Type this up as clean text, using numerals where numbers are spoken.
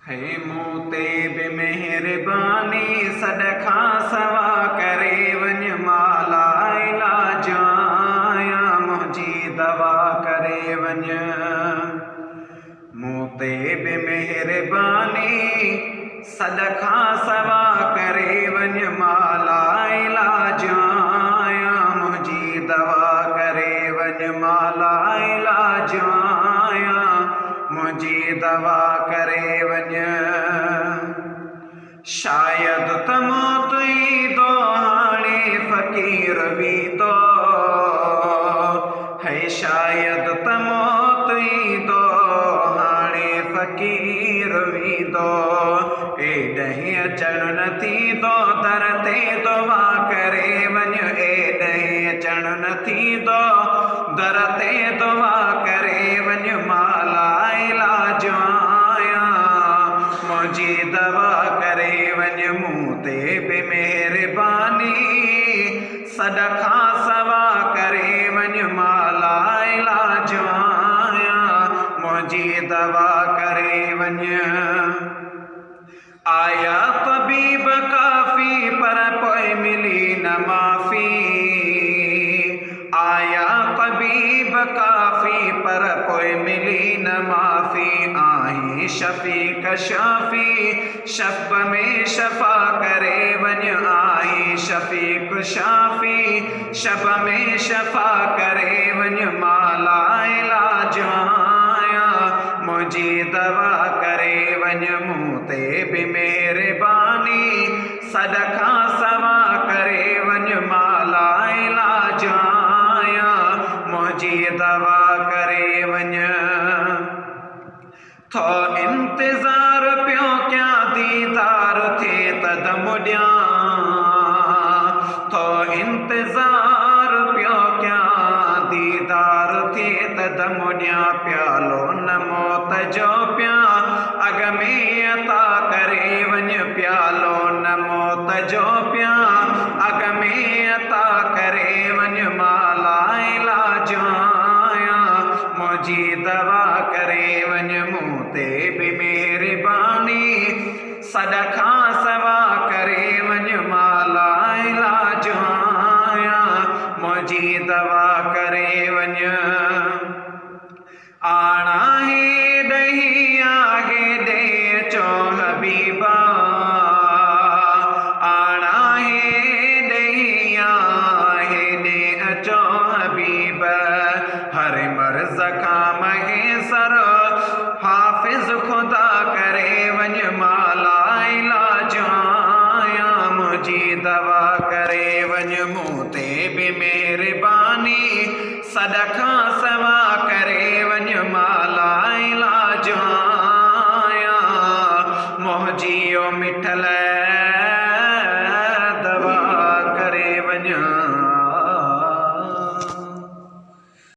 है मूं ते बि मेहरबानी सॾखां सवा करे वञ माला इलाजाया मुंहिंजी दवा करे वञ। मूं ते बि मेहरबानी सॾखां सवा करे वञ माला इलाजाया मुंहिंजी दवा करे वञ माला इलाजाया मुंहिंजी दवा करे वञ। शायदि त मौत ईंदो हाणे फ़क़ीर वींदो है शायदि त मौत ईंदो हाणे फ़क़ीर वींदो एॾहीं अचणु न थींदो दर ते दुआ करे वञ एॾहीं अचणु न थींदो दर ते दुआ करे वञ माला इलाजाया मुंहिंजी दवा करे वञ। मूं ते बि मेहरबानी सॾखां सवा करे वञ माला इलाजाया मुंहिंजी दवा करे वञ। आया तबीब काफ़ी पर पोइ मिली न माफ़ी आया तबीब काफ़ी पर पोइ मिली न माफ़ी आहीं शफ़ीक़ शाफ़ी शफ़ में शफ़ा करे वञ आहीं शफ़ीक़ शाफ़ी शफ़ में शफ़ा करे वञ माला इलाजाया मुंहिंजी दवा करे वञ। मूं ते बि मेहरबानी सॾखां सवा करे वञ माला इलाजाया मुंहिंजी दवा करे वञ। थो इंतज़ार पियो कयां दीदार थिए त दम ॾियां थो इंतज़ार पियो कयां दीदार थिए त दम ॾियां प्यालो न मौत जो पियां अॻ में अता करे वञ प्यालो न मौत जो पियां अॻ में अता करे वञ माला इलाजाया मुंहिंजी दवा करे वञ। मूं ते बि मेहरबानी सॾखां सवा करे वञ माला इलाजाया मुंहिंजी दवा करे वञ। आणा हेॾहीं आहे हेॾे अचो हबीबा आणा हेॾहीं आहे हेॾे अचो हबीब हर मर्ज़ खां महेसर हाफ़िज़ ख़ुदा करे वञ माला इलाजाया मुंहिंजी दवा करे वञ। मूं ते बि मेहरबानी सॾखां सवा